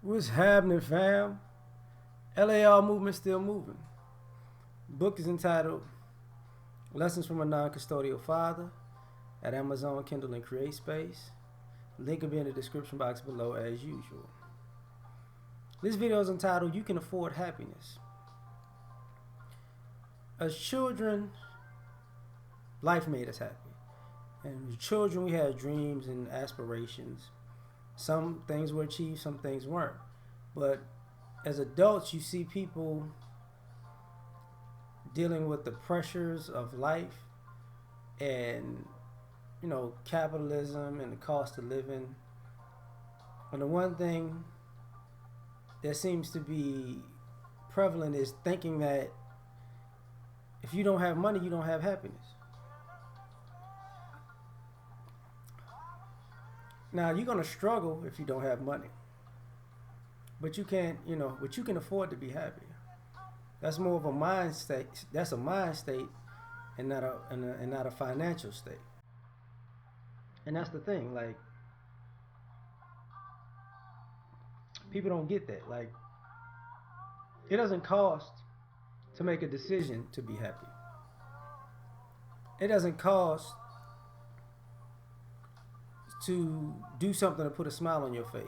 What's happening, fam? L.A.R movement still moving. Book is entitled Lessons from a Non-Custodial Father at Amazon, Kindle, and CreateSpace. Link will be in the description box below as usual. This video is entitled You Can Afford Happiness. As children, life made us happy. And as children, we had dreams and aspirations. Some things were achieved, some things weren't. But as adults, you see people dealing with the pressures of life and, capitalism and the cost of living. And the one thing that seems to be prevalent is thinking that if you don't have money, you don't have happiness. Now, you're going to struggle if you don't have money. But you can't, but you can afford to be happy. That's more of a mind state. That's a mind state and not a financial state. And that's the thing. Like, people don't get that. Like, it doesn't cost to make a decision to be happy. It doesn't cost to do something to put a smile on your face.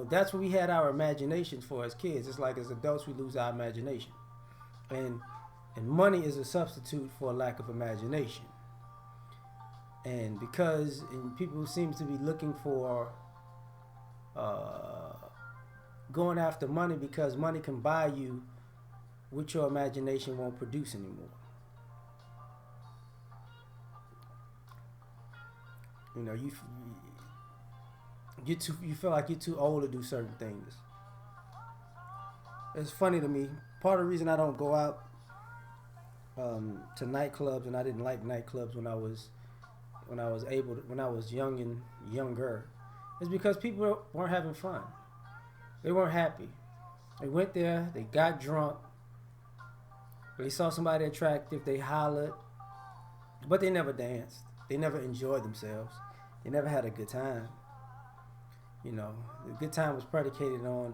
That's what we had our imaginations for as kids. It's like as adults we lose our imagination. And money is a substitute for a lack of imagination. And because people seem to be looking for going after money because money can buy you what your imagination won't produce anymore. You feel like you're too old to do certain things. It's funny to me. Part of the reason I don't go out to nightclubs, and I didn't like nightclubs when I was young and younger, is because people weren't having fun. They weren't happy. They went there, they got drunk, they saw somebody attractive, they hollered, but they never danced. They never enjoyed themselves. They never had a good time. The good time was predicated on,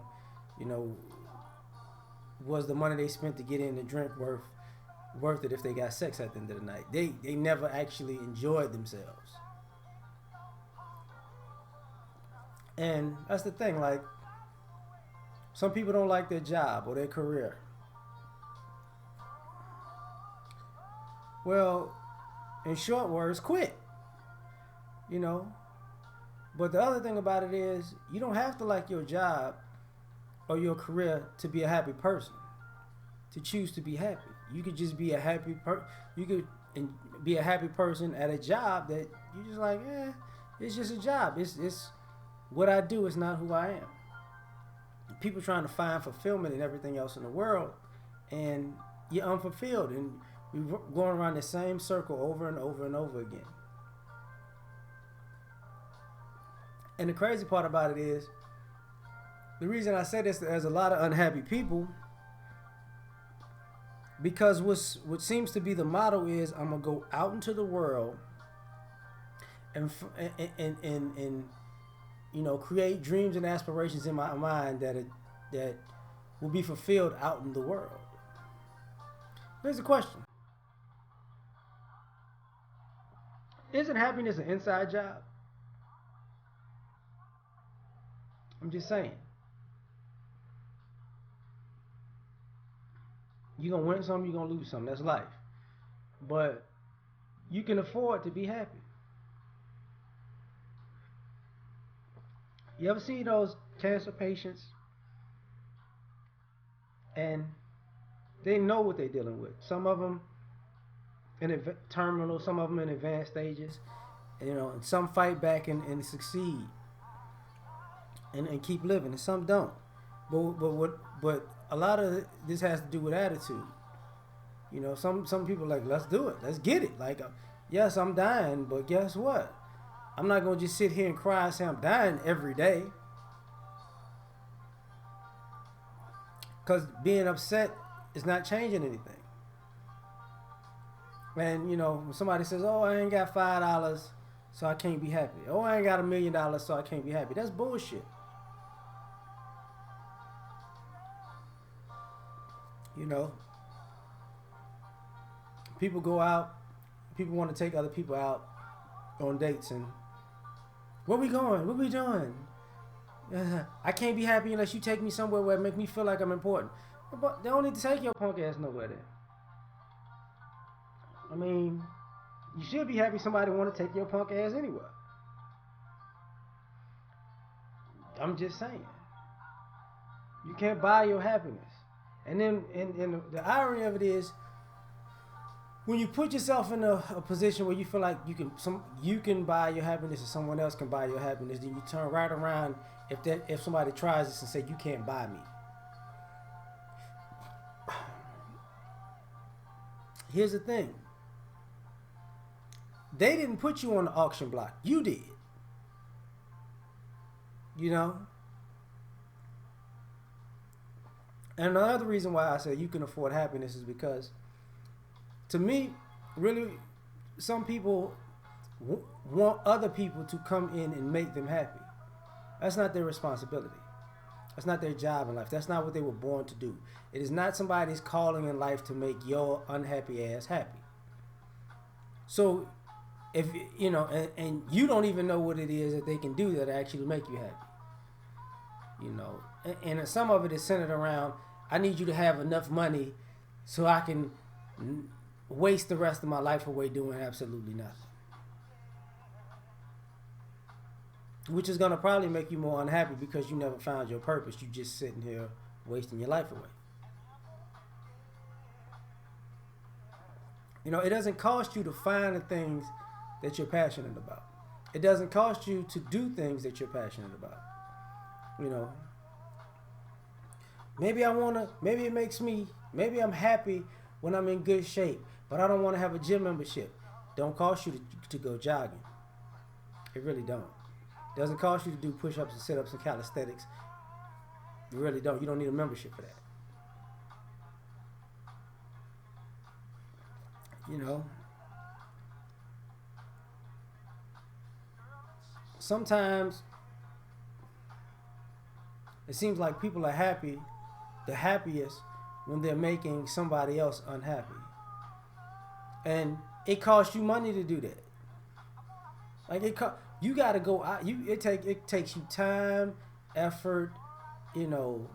was the money they spent to get in the drink worth it if they got sex at the end of the night. They never actually enjoyed themselves. And that's the thing, like, some people don't like their job or their career. Well, in short words, quit. But the other thing about it is, you don't have to like your job or your career to be a happy person, to choose to be happy. You could just be a happy person at a job that you just like, it's just a job. It's what I do. It's not who I am. People trying to find fulfillment in everything else in the world, and you're unfulfilled, and we're going around the same circle over and over and over again. And the crazy part about it is, the reason I say this, there's a lot of unhappy people, because what seems to be the motto is, I'm gonna go out into the world and create dreams and aspirations in my mind that will be fulfilled out in the world. Here's the question: isn't happiness an inside job? I'm just saying. You're going to win some, you're going to lose some. That's life. But you can afford to be happy. You ever see those cancer patients? And they know what they're dealing with. Some of them in terminal, some of them in advanced stages. And some fight back and succeed. And keep living, and some don't. But a lot of this has to do with attitude. Some people are like, let's do it, let's get it. Like, yes, I'm dying, but guess what? I'm not gonna just sit here and cry and say I'm dying every day. Because being upset is not changing anything. And when somebody says, "Oh, I ain't got $5, so I can't be happy. Oh, I ain't got $1 million, so I can't be happy." That's bullshit. You know, people go out, people want to take other people out on dates, and where we going? What we doing? I can't be happy unless you take me somewhere where it make me feel like I'm important. But they don't need to take your punk ass nowhere then. I mean, you should be happy somebody want to take your punk ass anywhere. I'm just saying. You can't buy your happiness. And then and the irony of it is when you put yourself in a position where you feel like you can buy your happiness or someone else can buy your happiness, then you turn right around if somebody tries this and say you can't buy me. Here's the thing. They didn't put you on the auction block. You did. You know? And another reason why I say you can afford happiness is because, to me, really, some people want other people to come in and make them happy. That's not their responsibility. That's not their job in life. That's not what they were born to do. It is not somebody's calling in life to make your unhappy ass happy. So, if you know, and you don't even know what it is that they can do that actually make you happy. You know, and some of it is centered around I need you to have enough money so I can waste the rest of my life away doing absolutely nothing, which is going to probably make you more unhappy because you never found your purpose. You just sitting here wasting your life away. You know, it doesn't cost you to find the things that you're passionate about. It doesn't cost you to do things that you're passionate about. You know, maybe I'm happy when I'm in good shape, but I don't want to have a gym membership. Don't cost you to go jogging. It really don't. It doesn't cost you to do push-ups and sit-ups and calisthenics. You really don't. You don't need a membership for that. You know, sometimes it seems like people are happy, the happiest, when they're making somebody else unhappy. And it costs you money to do that. Like you got to go out. It takes you time, effort, you know,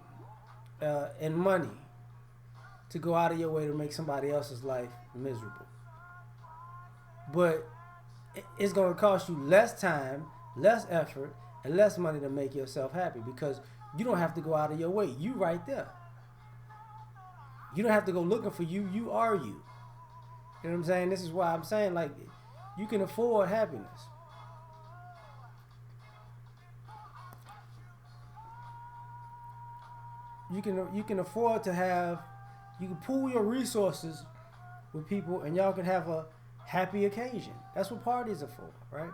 and money to go out of your way to make somebody else's life miserable. But it's going to cost you less time, less effort, and less money to make yourself happy because you don't have to go out of your way. You right there. You don't have to go looking for you. You are you. You know what I'm saying? This is why I'm saying like you can afford happiness. You can afford to have you can pool your resources with people and y'all can have a happy occasion. That's what parties are for, right?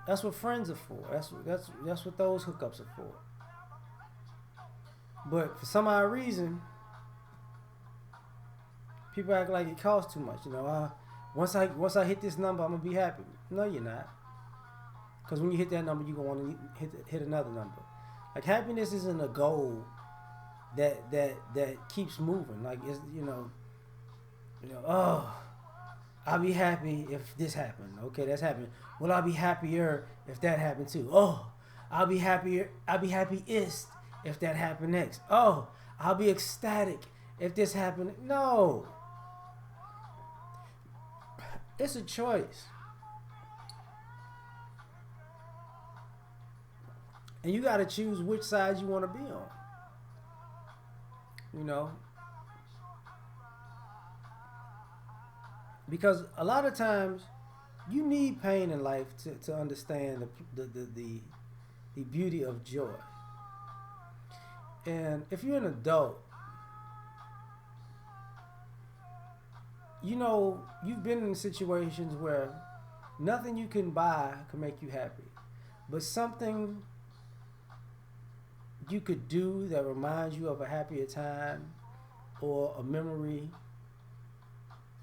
That's what friends are for. That's what those hookups are for. But for some odd reason, people act like it costs too much. You know, once I hit this number, I'm gonna be happy. No, you're not. Because when you hit that number, you're gonna want to hit another number. Like happiness isn't a goal that keeps moving. Like it's oh, I'll be happy if this happened. Okay, that's happened. Well, I'll be happier if that happened too. Oh, I'll be happier. I'll be happiest if that happened next. Oh, I'll be ecstatic if this happened. No, it's a choice, and you got to choose which side you want to be on. You know, because a lot of times you need pain in life to understand the beauty of joy. And if you're an adult, you know you've been in situations where nothing you can buy can make you happy, but something you could do that reminds you of a happier time or a memory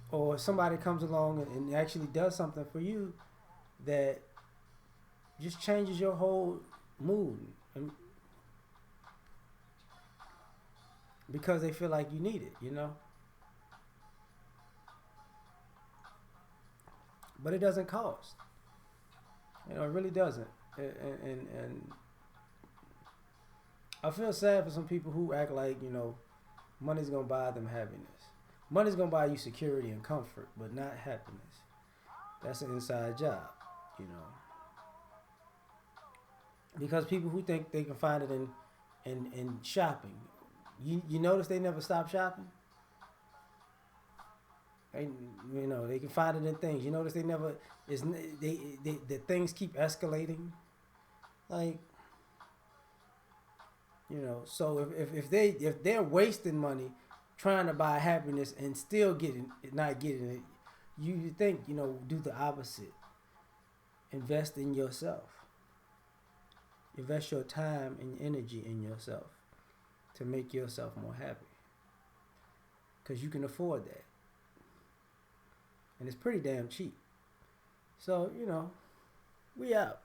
or somebody comes along and actually does something for you that just changes your whole mood and because they feel like you need it, but it doesn't cost. It really doesn't. And I feel sad for some people who act like money's gonna buy them happiness. Money's gonna buy you security and comfort, but not happiness. That's an inside job, you know. Because people who think they can find it in shopping, you notice they never stop shopping. They, they can find it in things. You notice they never is they the things keep escalating. Like so if they're wasting money trying to buy happiness and still getting not getting it, you think do the opposite. Invest in yourself. Invest your time and energy in yourself to make yourself more happy. Because you can afford that. And it's pretty damn cheap. So, we out.